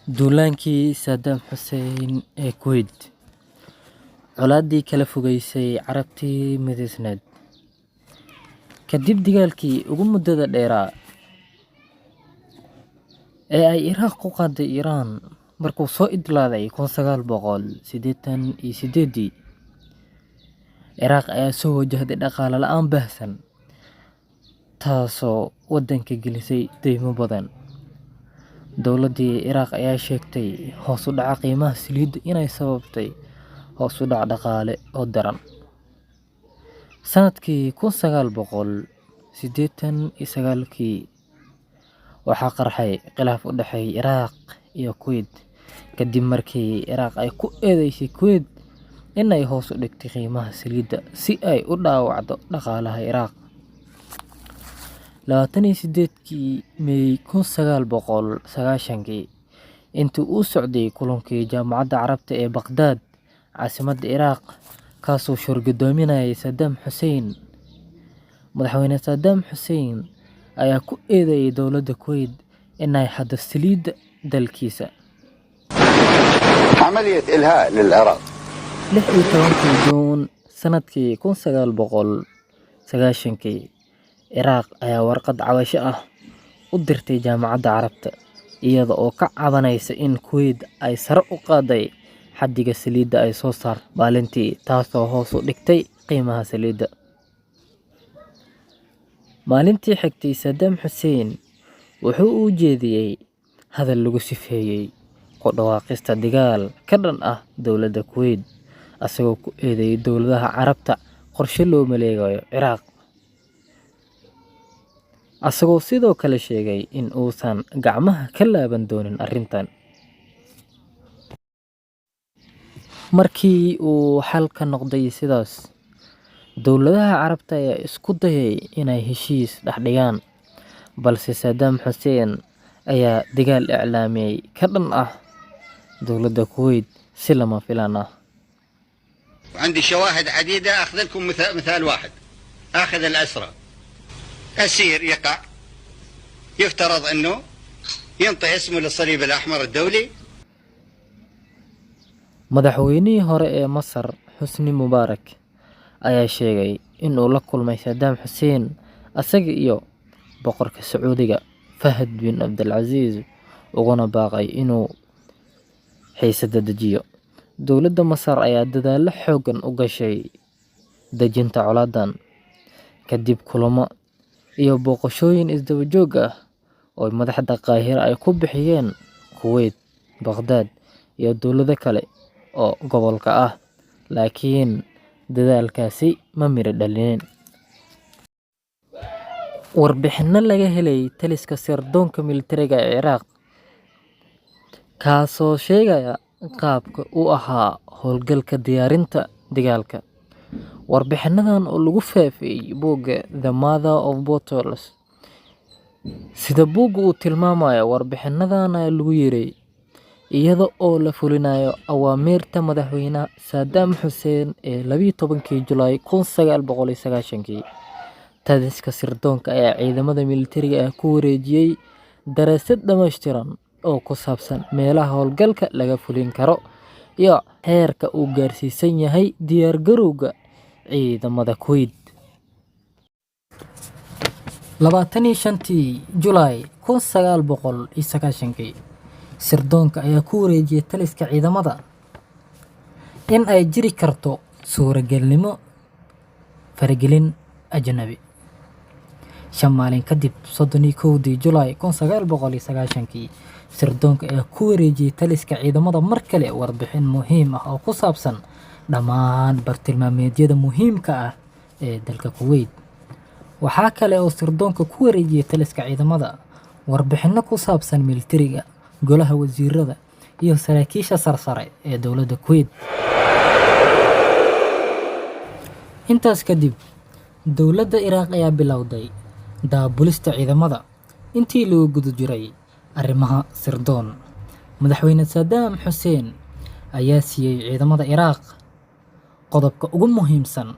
duulaankii Saddam Hussein ee Kuwait, colaaddii kala fogeysay Carabtii Mideysneed. Kadib dagaalkii ugu muddada dheeraa ee ay Iraaq ku qaaday Iiraan markuu soo idlaaday 1988, Iraaq ayaa soo wajahday dhaqaale la'aan baahsan, taasoo waddanka gelisay deymo badan. Dowladdii Iraaq ayaa sheegtay hoos u dhaca qiimaha saliidda inay sababtay hoos u dhac dhaqaale oo daran. Sanadkii 1989 waxaa qarxay khilaaf u dhexeeya Iraaq iyo Kuwait kadib markii Iraaq ay ku eedeysay Kuwait in ay hoos u dhigtay qiimaha saliidda si ay u dhaawacdo dhaqaalaha Iraaq. 28 May 1990 intii uu socday kulankii Jaamacadda Carabta ee Baghdad, caasimadda Iraaq, kaasoo shirgudoominayay Saddam Hussein. Madaxweyne Saddam Hussein ayaa ku eedeeyay dowladda Kuwait in ay xaddo saliidda dalkiisa. عملية إلهاء للعراق 16 Juun sanadkii 1990 Iraaq ayaa warqad cabasho ah u dirtay Jaamacadda Carabta iyada oo ka cabanaysa in Kuwait ay sare u qaaday xaddiga saliidda ay soo saarto maalintii, taasoo hoos u dhigtay qiimaha saliidda. Maalintii xigtay, Saddam Hussein wuxuu u jeediyay hadal lagu sifeeyay ku dhawaaqista dagaal ka dhan ah dowladda Kuwait, asagoo ku eedeeyay dowladaha Carabta qorshe loo maleegayo Iraaq. Asagoo sidoo kale sheegay in uusan gacmaha ka laaban doonin arrintan. Markii uu xal ka noqday sidaas, dowladaha Carabta ayaa isku dayay inay heshiis dhex dhigaan, balse Saddam Hussein ayaa dagaal iclaamiyay ka dhan ah dowladda Kuwait si lama filaan ah. وعندي شواهد عديدة. أخذ لكم مثال واحد. أخذ الأسرى، أسير يقع، يفترض أنه ينطي اسمه للصليب الأحمر الدولي. Madaxweynihii hore ee Masar, Xusni Mubaarak, ayaa sheegay inuu la kulmay Saddam Hussein asaga iyo boqorka Sacuudiga Fahad bin Abdulaziz, uguna baaqay inuu xiisadda dejiyo. Dowladda Masar ayaa dadaalo xooggan u gashay dejinta colaadan, kadib kulamo iyo booqashooyin isdaba joog ah oo madaxda Qaahira ay ku bixiyeen Kuwait, Baghdad iyo dowlado kale oo gobolka ah, laakiin dadaalkaasi ma miro dhalin. Warbixino laga helay taliska sirdoonka militariga ee Iraaq, kaasoo sheegaya qaabka uu ahaa howlgalka diyaarinta dagaalka. Warbixinadan oo lagu faafiyay buugga The Mother of Battles, sida buugga uu tilmaamayo, warbixinadan ayaa lagu yiray iyada oo la fulinayo awaamirta madaxweynaha Saddam Hussein ee 12 Julaay 1990. Taliska sirdoonka ayaa ciidamada militariga ah ku wareejiyay daraasad dhammaystiran oo ku saabsan meelaha howlgalka laga fulin karo iyo heerka uu gaarsiisan yahay diyaargarowga ciidamada Kuwait. 25 Julaay 1990 sirdoonka ayaa ku wareejiyay taliska ciidamada in ay jiri karto suuragalnimo faragelin ajnabi. 5 maalin kadib, 31 Julaay 1990 sirdoonka ayaa ku wareejiyay taliska ciidamada mar kale warbixin muhiim ah oo ku saabsan dhammaan bartilmaameedyada muhiimka ah ee dalka Kuwait. Waxaa kale oo sirdoonka ku wareejiyay taliska ciidamada warbixino ku saabsan militariga, golaha wasiirada iyo saraakiisha sarsare ee dowladda Kuwait. Intaas kadib, dowladda Iraaq ayaa bilowday daabulista ciidamada. Intii lagu guda jiray arrimaha sirdoon, madaxweyne Saddam Hussein ayaa siiyay ciidamada Iraaq qodobka ugu muhiimsan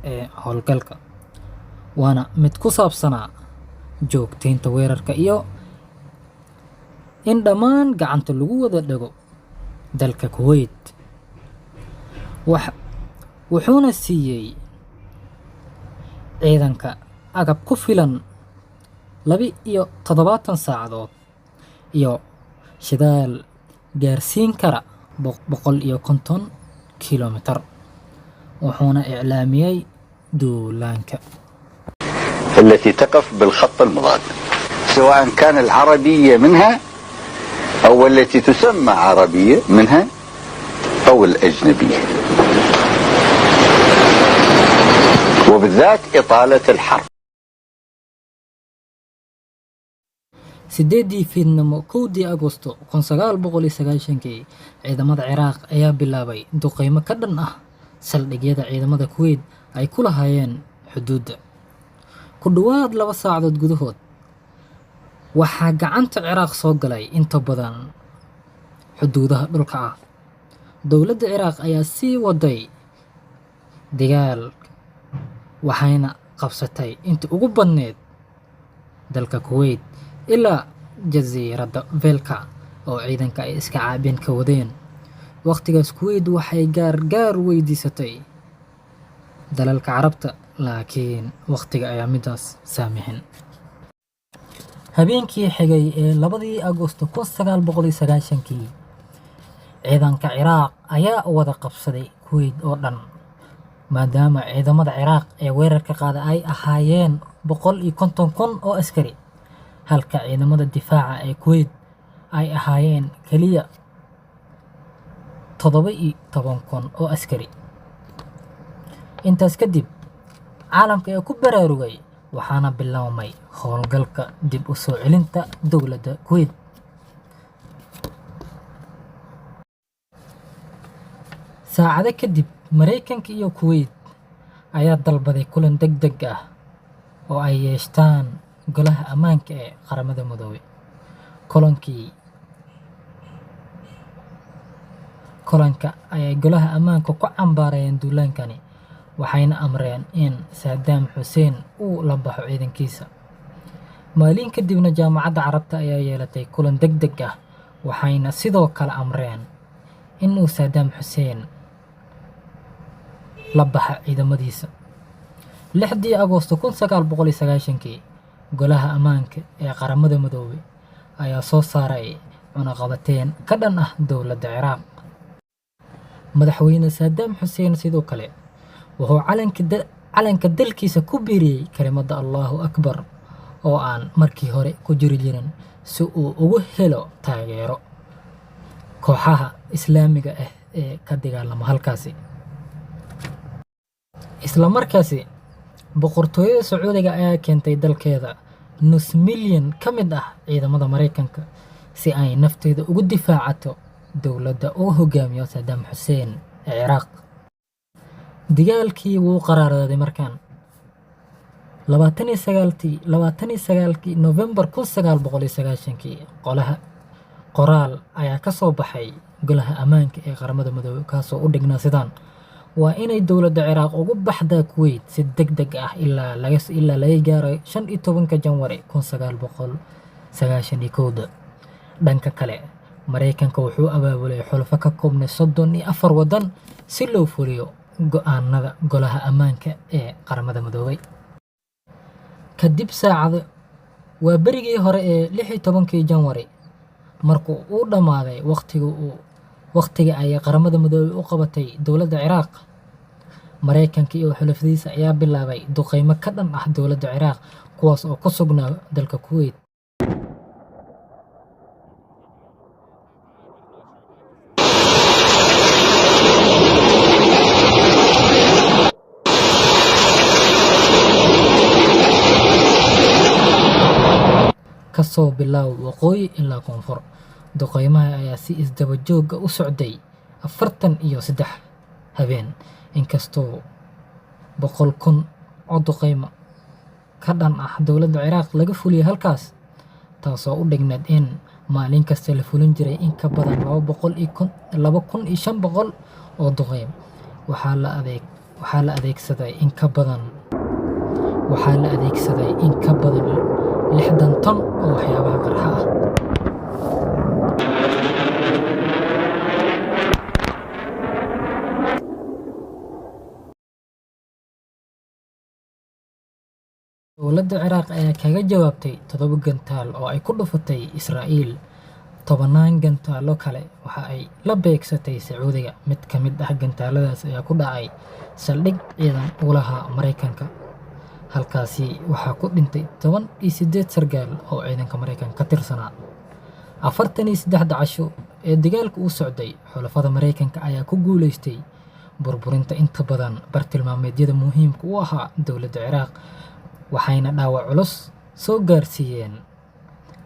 ee howlgalka, waana mid ku saabsanaa joogteynta weerarka iyo in dhammaan gacanta lagu wada dhago dalka Kuwait, wuxuuna siiyey ciidanka agab ku filan 72 saacadood iyo shidaal gaarsiin kara 150 kiiloomitir, wuxuuna إعلامiyey duulaanka التي تقف بالخط المضاد، سواء كان العربية منها أو التي تسمى عربية منها أو الأجنبية، وبالذات إطالة الحرب. 8 fiidnimo 1 Agoosto 1990 ciidamada Ciraaq ayaa bilaabay duqeymo ka dhan ah saldhigyada ciidamada Kuwait ay ku lahaayeen xuduudda. ku dhawaad 2 saacadood gudahood waxaa gacanta Ciraaq soo galay inta badan xuduudaha dhulka ah. dowladda Ciraaq ayaa sii waday dagaal waxayna qabsatay inta ugu badneed dalka Kuwait ilaa jasiiradda Velka oo ciidanka ay iska caabin ka wadeen. waqtigaas Kuwait waxay gaar weydiisatay dalalka Carabta, laakiin waqtiga ayaa midaas saamixin. habeenkii xigay ee 2 Agoosto 1990 ciidanka Ciraaq ayaa wada qabsaday Kuwait oo dhan, maadaama ciidamada Ciraaq ee weerarka qaada ay ahaayeen 150,000 oo askari, halka ciidamada difaaca ee Kuwait ay ahaayeen kaliya 17,000 oo askari. intaas kadib caalamka ayaa ku baraarugay, waxaana bilaabmay howlgalka dib u soo celinta dowladda Kuwait. saacado kadib Mareykanka iyo Kuwait ayaa dalbaday kulan degdeg ah oo ay yeeshtaan golaha ammaanka ee qaramada midoobay. kulanka ayay golaha ammaanka ku cambaarayeen duulaankani, waxayna amreen in Saddam Hussein uu la baxo ciidankiisa. maalin kadibna jaamacadda Carabta ayaa yeelatay kulan degdeg ah, waxayna sidoo kale amreen in uu Saddam Hussein la baxa ciidamadiisa. 6 Agoosto 1990 golaha ammaanka ee qaramada midoobay ayaa soo saaray cunaqabateyn ka dhan ah dowladda Ciraaq. madaxweyne Saddam Hussein sidoo kale wuxuu calanka dalkiisa ku biiriyey kalimadda Allahu Akbar oo aan markii hore ku jiri jirin, si uu ugu helo taageero kooxaha islaamiga ah ee ka dagaalama halkaasi. isla markaasi boqortooyada Sacuudiga ayaa keentay dalkeeda nus milyan ka mid ah ciidamada Mareykanka si ay nafteeda ugu difaacato dowladda uu hogaamiyo Saddam Hussein ee Ciraaq. dagaalkii wuu qaraaday markaan 29 November 1990 qoraal ayaa ka soo baxay golaha ammaanka ee qaramada midoobay kaasoo u dhignaa sidaan: waa inay dowladda Ciraaq ugu baxdaa Kuwait si degdeg ah ilaa laga gaaray 15 Janwari 1991. dhanka kale Mareykanka wuxuu abaabulay xulafo ka koobnay 34 waddan si loo fuliyo go'aanada golaha ammaanka ee qaramada midoobay. kadib saacado waa berigii hore ee 16 Janwari markuu uu dhamaaday waqtiga ay qaramada midoobay u qabatay dowladda Ciraaq, Mareykanka iyo xulafadiisa ayaa bilaabay duqeymo ka dhan ah dowladda Ciraaq kuwaas oo ku sugnaa dalka Kuwait. kasoo bilow waqooyi ilaa koonfur, duqeymaha ayaa si isdaba joog ah u socday 43 habeen, inkastoo 100,000 oo duqeymo ka dhan ah dowladda Ciraaq laga fuliyay halkaas, taasoo u dhignayd in maalin kasta la fulin jiray in ka badan 2,500 oo duqeym. waxaa la adeegsaday in ka badan 60 tan oo waxyaabaha qarxa ah. dowladda Ciraaq ayaa kaga jawaabtay 7 gantaal oo ay ku dhufatay Israa'iil. 10 gantaalo kale waxa ay la beegsatay Sacuudiga. Mid ka mid ah gantaaladaas ayaa ku dhacay saldhig ciidan u lahaa Mareykanka. Halkaasi waxaa ku dhintay 18 sargaal oo ciidanka Mareykanka ka tirsanaa. 43 casho ee dagaalku u socday, xulafada Mareykanka ayaa ku guuleystay burburinta inta badan bartilmaameedyada muhiimka u ahaa dowladda Ciraaq, waxayna dhaawac culus soo gaarsiiyeen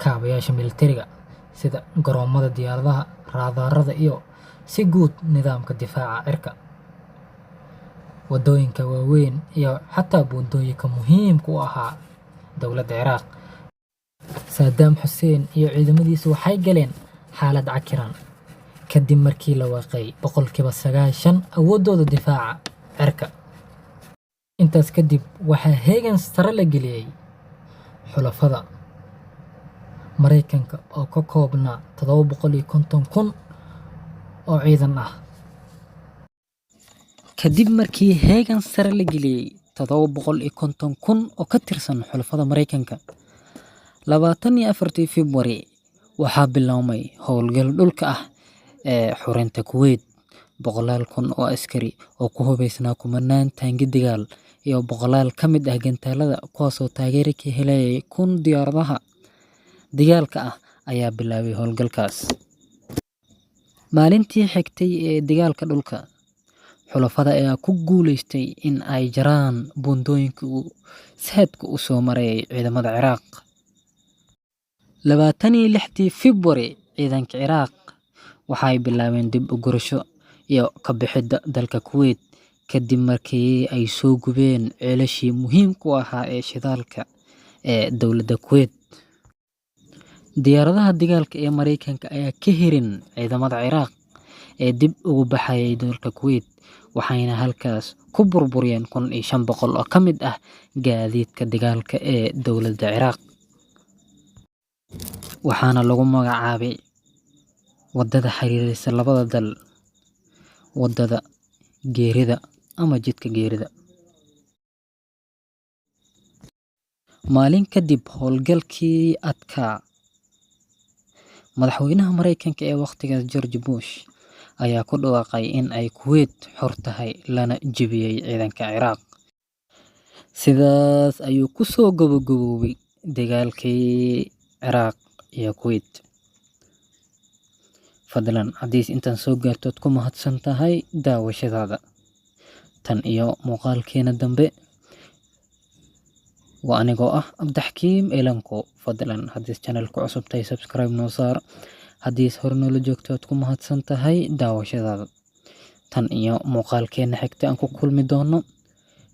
kaabayaasha militariga sida garoomada diyaaradaha, raadarada iyo si guud nidaamka difaaca cirka. Wadooyinka waaweyn iyo xataa buundooyinka muhiimka u ahaa dowladda Ciraaq. Saddam Hussein iyo ciidamadiisu waxay galeen xaalad cakiran kadib markii la waaqay 90% awoodooda difaaca cirka. Intaas kadib waxaa heegan sare la geliyay xulafada Mareykanka oo ka koobnaa 750,000 oo ciidan ah. Kadib markii heegan sare la geliyay 750,000 oo ka tirsan xulafada Mareykanka, 24 February waxaa bilaabmay howlgal dhulka ah ee xureynta Kuwait. 100,000 oo askari oo ku hubeysnaa kumanaan taangi dagaal iyo 100 ka mid ah gantaalada, kuwaasoo taageero ka helayay 1,000 diyaaradaha dagaalka ah ayaa bilaabay howlgalkaas. Maalintii xigtay ee dagaalka dhulka, xulafada ayaa ku guuleystay in ay jaraan buundooyinka saadka u soo marayay ciidamada Ciraaq. 26 February ciidanka Ciraaq waxay bilaabeen dib u gurasho iyo ka bixidda dalka Kuwait kadib markii ay soo gubeen ceelashii muhiimka u ahaa ee shidaalka ee dowladda Kuwait. Diyaaradaha dagaalka ee Mareykanka ayaa ka hirin ciidamada Ciraaq ee dib ugu baxayay dalka Kuwait, waxayna halkaas ku burburiyeen 1,500 oo ka mid ah gaadiidka dagaalka ee dowladda Ciraaq. Waxaana lagu magacaabay wadada xiriiraysa labada dal wadada geerida ama jidka geerida. Maalin kadib howlgalkii adkaa, madaxweynaha Mareykanka ee waqtigaas George Bush ayaa ku dhawaaqay in ay Kuwait xor tahay lana jebiyay ciidanka Ciraaq. Sidaas ayuu ku soo gabagaboobay dagaalkii Ciraaq iyo Kuwait. Fadlan haddii intaan soo gaartood ku mahadsan tahay daawashadaada. Tan iyo muuqaalkeena dambe, waa anigoo ah Abdaxkiim Elanko. Fadlan haddii channelku cusub tahay subscribe noo saar. haddii hore noola joogtood ku mahadsan tahay daawashadaada. Tan iyo muuqaalkeena xigta aan ku kulmi doono.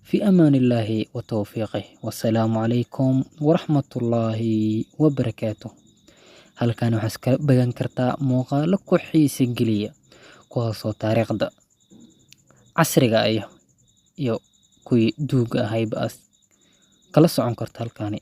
في أمان الله وتوفيقه، والسلام عليكم ورحمة الله وبركاته. هل كانوا حسك بجان كرتا موقع حيس إنجلية كواسو تاريخ دا عصري أيه يو كوي دوغا هاي بأس كلا سعون كرتا هل كاني